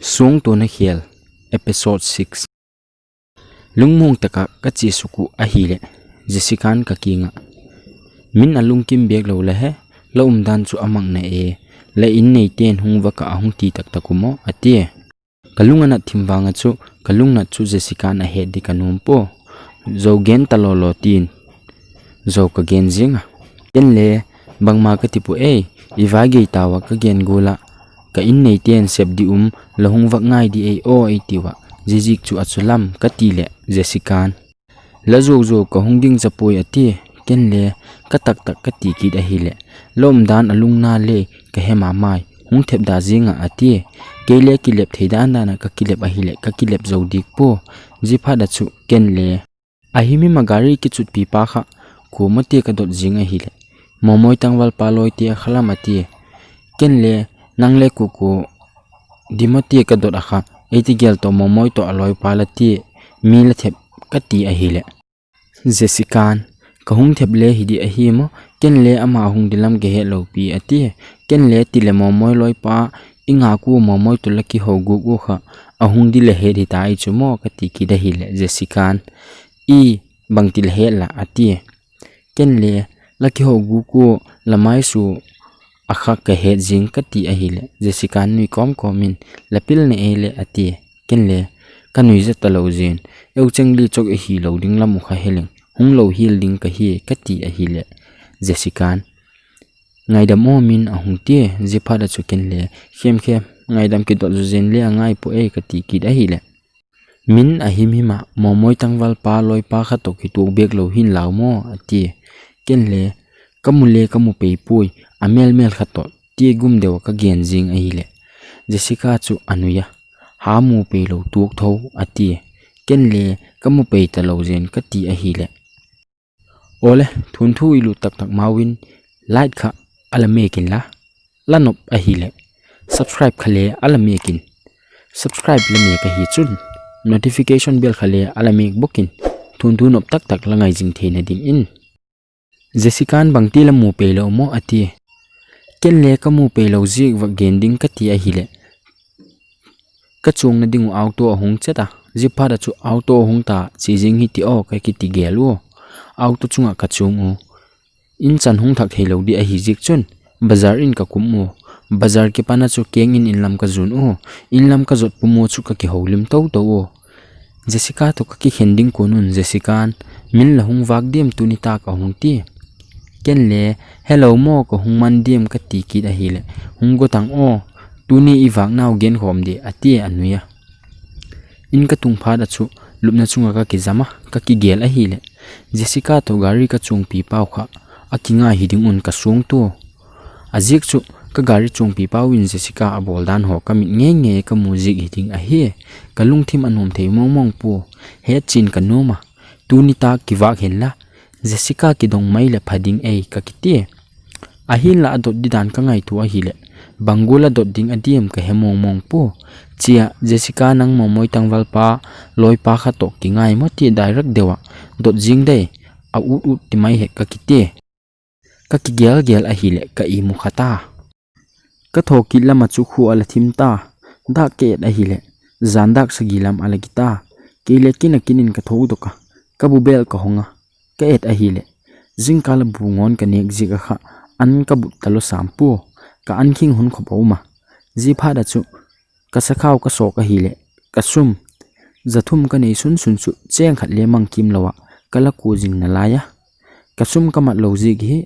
Sung to na hiel episode 6 lungmung taka kachi suku ahile jesikan kakinga min alung kim beg lo la he lo dan chu amang na e la in nei ten hungwa ka ahung ti tak takumo atie kalunga na thimwanga chu kalungna chu jesikan a he di kanum po zogen talolo tin zo ka gen jinga tenle bangma ka tipu e iwage tawa ka gen gola ka in nei ten sep di lahung wak ngai di ai o ai tiwa jijik chu achulam katile jesikan la zo zo ka hungding chapoi ati kenle ka tak tak ka ti ki da hile lom dan alung na le ka hema mai hung thep da jinga ati kele kilep theidan na ka kilep ahile ka kilep zo dik po jifa da chu kenle ahimi magari ki chut pi pa kha ko mate ka dot jinga hile momoi tangwal paloi ti khalamati kenle nangle kuku dimati ka dot akha eti gel to momoi to aloi palati mil thep kati ahile jesikan kahung thep le hidi ahimo kenle ama hung dilam ge he lo pi ati kenle tile momoi loi pa inga ku momoi to laki hogu gu kha ahung dile he ri tai chumo kati ki da hile jesikan I bangtil he la ati kenle laki hogu ku lamai su akha ka he jing kati ahile jesikan nui kom komin lapil ne ele ati kenle kanui za talo jin eu chengli chok e hi loading lamu kha heleng hung lo hil ding ka hi kati ahile jesikan ngaidam momin ahung tie jipa da chu kenle khem ngaidam ki dot jen le angai po e kati ki ahile min ahimima momoi tangwal pa loi pa kha to ki tu bek lo hin law mo ati kenle kamule kamu pei pui amel mel khato ti gum dewa ka gen jing ahile jessica chu anuya hamu pe lo tuk tho ati kenle kamu pe ta lo jen ka ti ahile ole thun thu ilu tak tak mawin like kha alamekin la lanop ahile subscribe khale alamekin subscribe lame ka hi chun notification bell khale alamek bokin thun thu nop tak tak langai jing theina ding in jessican bangti la mu pe lo mo ati kenle kamu pe lo jik wa gending kati ahile kachung na dingu auto hung cheta jipa da chu auto hung ta chijing hi ti o ka ki ti gelu auto chunga kachung o in chan hung thak helo di a hi jik chun bazar in ka kum mo bazar ke pana chu keng in lam ka jun o in lam ka jot pumo chu ka ki holim to to o jessica to ka ki hending konun jessican min la hung wak dem tu ni ta ka hung ti kenle hello mo ko hung man dem ka ti ki da hile hung go tang o tuni iwak naw gen khom de ati anuya in ka tung pha da chu lupna chunga ka ki zama ka ki gel a hile jessica to gari ka chung pi pau kha akinga hiding un ka sung to ajik chu ka gari chung pi pau in jessica abol dan ho ka mi nge ka music hiding a hi ka lungthim anom thei mong pu he chin ka noma tuni ta ki wak hen la jessica ki dong mai la phading ei ka kiti ahil la dot didan ka ngai tu a hile bangula dot ding adiem ka hemong mong pu chia jessica nang momoi tangwal pa loi pa kha to ki ngai mo ti direct dewa dot jing dei a ut ti mai he ka kiti ka ki gel a hile ka I mu khata ka thoki lama chu khu ala thimta da ke a hile zandak sagilam ala kita ke lekina kinin ka tho do ka bubel ka honga ka et a hile jingkala bungon ka nek jiga kha an ka but talo sampu ka an king hun khopoma ji phada chu ka sakhaw ka so ka hile ka sum zathum ka nei sun chu cheng khat le mang kim lawa kala ku jing na laya ka sum ka mat lo ji gi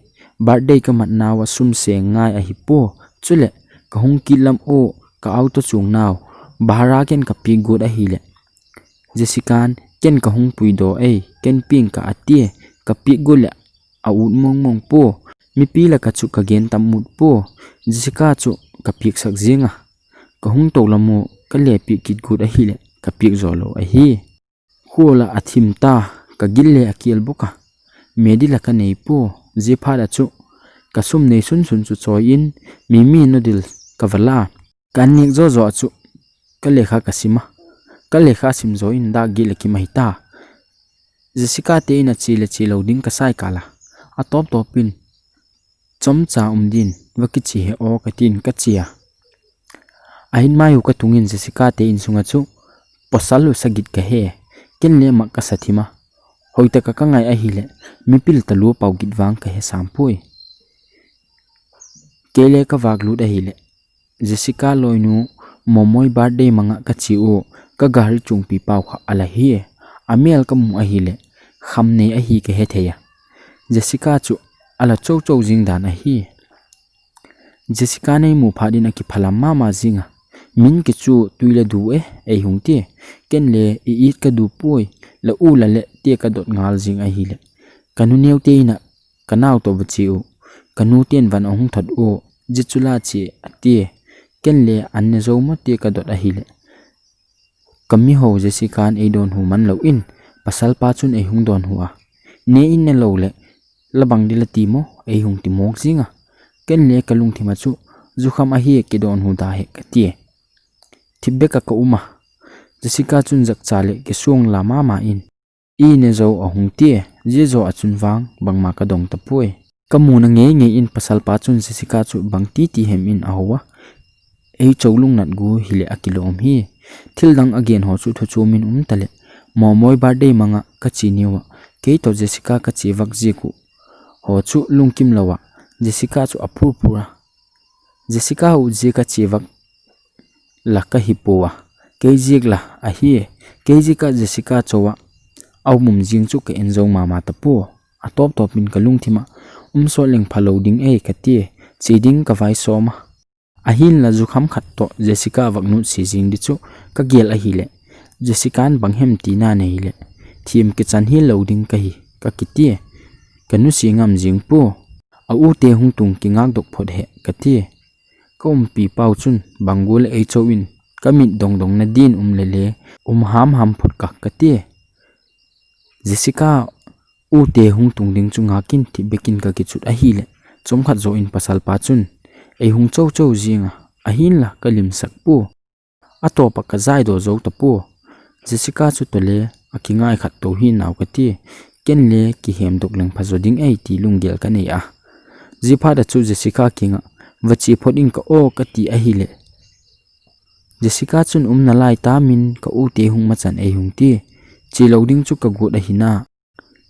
birthday ka mat nawa sum se ngai a hi po chule ka hung kilam o ka auto chung naw bahara ken ka pi good a hile jessican ken ka hung pui do ei ken ping ka atie ka pi gole a ut mong po mi pi la ka chu ka gen tamut po jessica chu ka pik sak jinga ka hung to lamu ka le pi kit good a hile ka pik zolo a hi khola athim ta ka gille akiel buka medila ka nei po jipa da chu ka sum nei sun chu choi in mi no dil ka vala kan nik zo chu ka lekha ka sima ka lekha sim zo in da gile ki mahita jessica te na chile loading ka sai kala a top pin chom cha din waki chi he o ka tin ka chia ahin mayu ka tungin Jessica te in sunga chu posalu sagit ka he ken le mak ka sathima hoita ka kangai a hi le mipil talu pau git wang ka he sampui kele ka waglu da hi le Jessica loinu momoi birthday manga ka chi u ka gari chungpi pau kha ala hi amel ka mu a hi le khamne a hi ka he theya Jessica chu ala chow chow jing dan a hi Jessica nei mu phadin a ki phalam ma jinga min ki chu tuile du e hung ti ken le I ka du pui la u la le te ka dot ngal jing a hi le kanu neu te na kanaw to bchi u kanu ten van ong thot u jichula chi ati ken le an zo ma te ka dot a hi le kami ho Jessica an e don hu man lo in pasal pa chun e hung don huwa ne in ne lo le labang dil ti mo e hung ti mok jinga ken le kalung thima chu zu kham a hi ke don hu da he ka ti thibbe ka uma Jessica chun jak chale ke suang lama ma in I ne zo a hung ti je zo a chun wang bangma ka dong ta pui kamu na nge in pasal pa chun Jessica chu bang ti hem in a huwa e chowlung nat gu hile akilom hi thildang again ho chu thu chu min tale momoi birthday manga ka chi niwa ke to Jessica ka chi wak ji ku ho chu lungkim lawa Jessica chu apur pura Jessica u je ka chi wak la ka hipowa ke jik la a hi ke jika Jessica chowa au mum jing chu ke enzo mama ta pu a top min ka lungthima so leng phalo ding e ka ti chi ding ka vai soma ahin la zu kham khat to Jessica waknu si jing di chu ka gel a hi le Jessica an banghem ti na nei le thim ke chan hi loading ka hi ka kiti kanu si ngam jing pu a u te hung tung ki ngak dok phot he ka ti kom pi pau chun bangul e chowin kamit dong dong na din le ham phot ka ti Jessica u te hung tung ding chu ngakin ti bekin ka ki chut a hi le chom khat zo in pasal pa chun e hung chow chow jinga ahin la kalim sak pu atopa ka zai do zo ta pu Jessica chu tole akingai khat to hi naw ka ti ken le ki hem dok leng phazo ding ei ti lunggel ka nei a jipa da chu Jessica kinga wachi phoding ka o ka ti a hi le Jessica chun na lai ta min ka u te hung ma chan ei hung ti chi loading chu ka gut a hina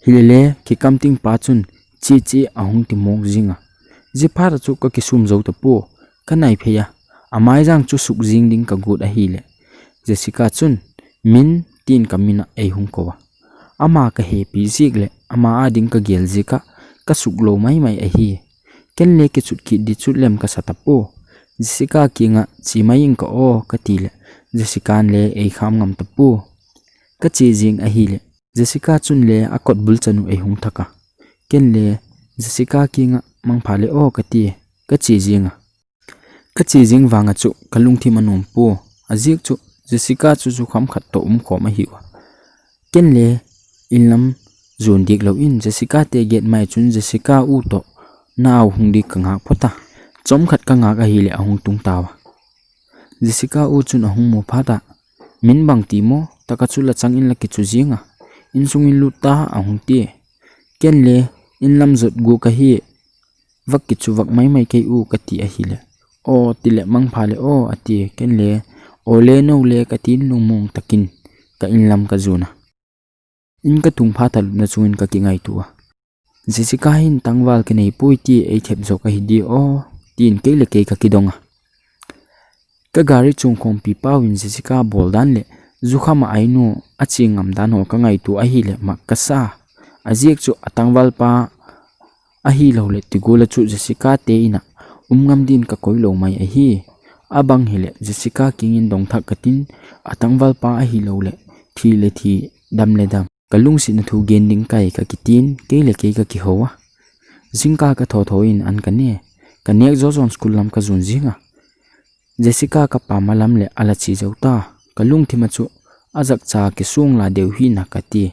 hilele ki kamting pa chun chi a hung ti mok jinga jipa da chu ka kisum zo ta pu ka nai pheya amai jang chu suk jing ding ka gut a hi le Jessica chun min tin kamina ei hung ko ama ka he pi jik le ama ading ka gel jika ka suk lo mai a hi ken le ke chut ki di chut lem ka satapu Jessica kinga chi mai ka o ka ti le Jessica le ei kham ngam tapu ka chi jing a hi le Jessica chun le akot bul chanu ei hung thaka ken le Jessica kinga mang phale o ka ti ka chi jing wanga chu kalung thi manom pu ajik chu Jessica chu kham khat to kho ma hi wa ken le inlam zon dik lo in Jessica te get mai chun Jessica u to naw hung dik ka ngak phota chom khat ka ngak a hi le ahung tung tawa Jessica u chun ahung mo phata min bang ti mo taka chu la chang in la ki chu jinga in sung in lu ta ahung ti ken le inlam zot gu ka hi wak ki chu wak mai ke u ka ti a hi le o ti le mang phale o ati ken le o le no le ka tin lungmung takin ka inlam ka zuna in ka tung pha thal na chungin ka ki ngai tuwa Jessica hin tangwal ke nei pui ti ei thep zo ka hi di o tin ke le ke ka ki donga ka gari chung khom pi pawin Jessica boldan le zukhama ainu achi ngam dan ho ka ngai tu a hi le makasa ajiek chu atangwal pa a hi lo le tigula chu Jessica te ina ngam din ka koi lo mai a hi abang hele Jessica kingin dong thak katin atangwal pa a hi lo le thi dam le dam kalung sin thu gen ding kai ka kitin ke le ke ka ki howa jingka ka tho in an ka ne ka nek zo zon school lam ka zun jinga Jessica ka pa malam le ala chi jota kalung thima chu ajak cha ki sung la deu hi na ka ti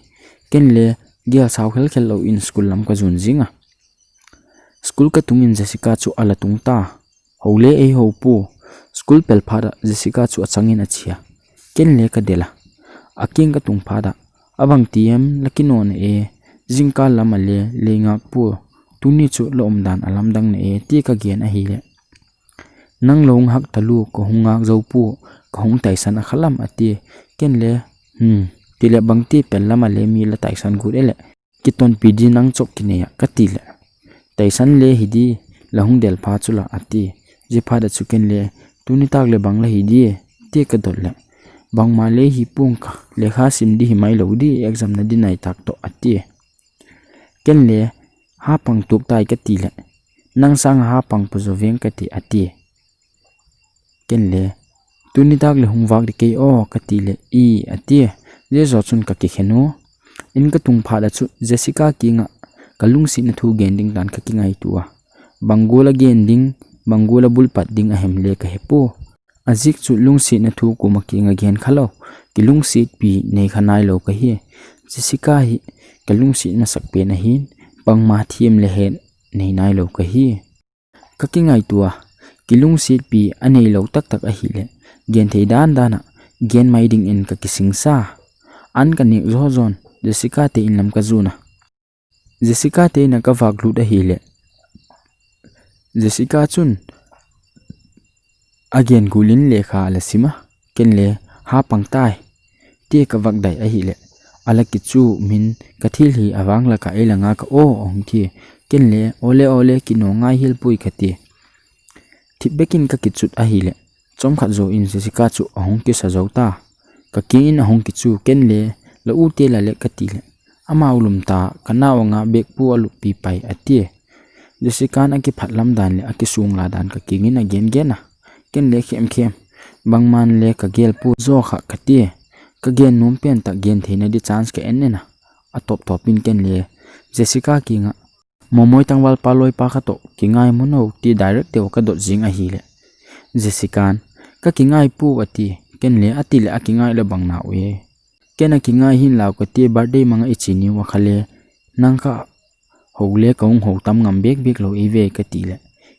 ken le gel saw khel lo in school lam ka zun jinga school ka tungin Jessica chu ala tung ta hole ei ho pu school pel phara Jessica chu achangin achia ken le ka dela aking ka tung phada abang tm lakinon e jingka lama le ngak pu tuni chu lom dan alam dang ne e ti ka gen a hi le nang long hak talu ko hungak zo pu ko hung taisan a khalam ati ken le tile bangti pelama le mi la taisan gur ele kiton pidi nang chok kineya katile taisan le hidi lahung del pha chula ati je pha da chuken le tuni tak le bangla hidi te ka dol le bangma le hi pung ka lekha simdi hi mai lo di exam na dinai tak to ati ken le ha pang tuk tai ka ti le nang sang ha pang pu zo veng ka ti ati ken le tuni tak le hung wak de ke o ka ti le I ati je zo chun ka ki khenu in ka tung pha da chu Jessica kinga kalung si na thu gending dan ka kingai tua bangola gending bangola bulpat ding a hem le ka hepo azik chu lung si na thu ku makinga gen khalo kilung si pi nei khanai lo ka hi Jessica hi kalung si na sak pe na hin pangma thiem le hen nei nai lo ka hi ka kingai tua kilung si pi anei lo tak tak a hi le gen thei dan dana gen mai ding in ka kising sa an ka ni zo zon Jessica te in lam ka zuna Jessica te na ka wak lut a hi le Jessica chun again gulin lekha la sima ken le ha pangtai te ka wak dai a hi le ala ki chu min ka thil hi awang la ka elanga ka o ong thi ken le ole ki no ngai hil pui khati thibekin ka kichut a hi le chom khat zo in Jessica chu ahong ki sa zo ta ka kin ahong ki chu ken le la u te la le ka ti le ama ulum ta kanawanga bek pu alu pi pai ati Jessica na ki phatlam dan le aki sung la dan ka kingin again gena ken le khem bangman le ka gel pu zo kha khati ka gen nom pen ta gen theina di chance ka enna atop topin ken le Jessica kinga momoi tangwal paloi pa kha to kingai muno ti direct te ka dot jing a hi le Jessica ka kingai pu ati ken le ati le akingai le bangna we ken akingai hin law ka ti birthday manga ichini wa khale nangka hogle kaung ho tam ngam bek lo ive ka ti le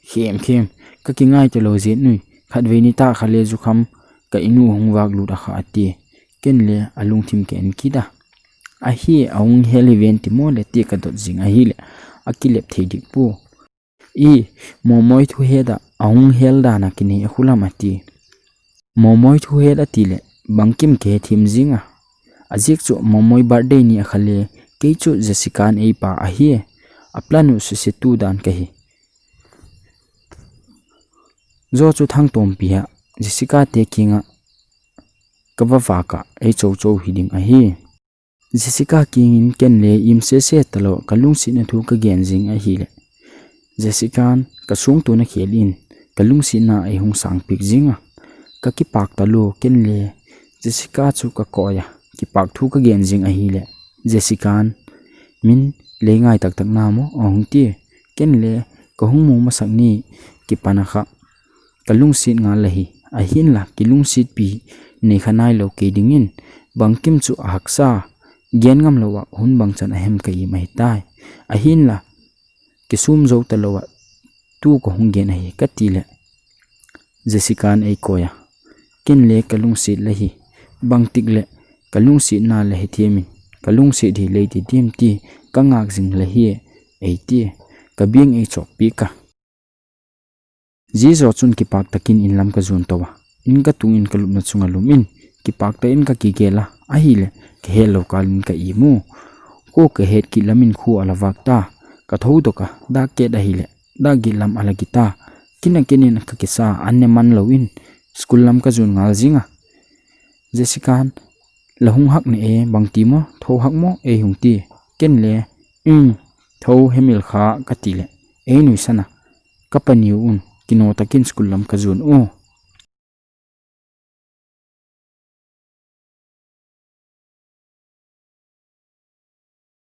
khem ka kingai te lo je nui khatveini ta khale zu kham ka inu hungwak lu da kha ati ken le alung thim ken kida a hi aung hel event mo le ti ka dot jing a hi le akilep theidik pu I momoi thu heda aung hel da na kini khulama ti momoi thu heda ti le bangkim ke thim jinga azik chu momoi birthday ni akhale ke chu Jessica ei pa a hi aplanu se tu dan ka hi zo chu thang tom pia Jessica te kinga kawa ka ei chow hiding a hi Jessica kingin ken le im se talo kalung si na thu ka gen jing a hi le Jessica ka sung tu na khelin kalung si na ai hung sang pik jinga ka ki pak talo ken le Jessica chu ka koya ki pak thu ka gen jing a hi le Jessica min le ngai tak na mo ong ti ken le ko hung mu masak ni ki panakha kalung si nga lahi a hin la kilung sit pi ne khanai lo ke dingin bangkim chu haksa gen ngam lowa hun bangchan ahem kai mai tai a hin la kisum zo talowa tu ko hung gen hi katile Jessica ei koya ken le kalung sit lahi bangtik le kalung sit na lahi themin kalung sit hi leiti dim ti kangak jing lahi ei ti kabing ei chok pi ka ji zo chun ki pak takin in lam ka zun towa in ka tung in kalup na chunga lumin ki pak ta in ka ki gela a hi le ke hello kalin ka I mu ko ke het ki lamin khu ala wak ta ka tho do ka da ke da hi le da gi lam ala gita kina kenin ka kisa anne man lo in school lam ka zun ngal jinga Jessica lahung hak ne e bangti mo tho hak mo e hung ti ken le tho hemil kha ka ti le e nui sana kapaniu un kino takin school lam ka zun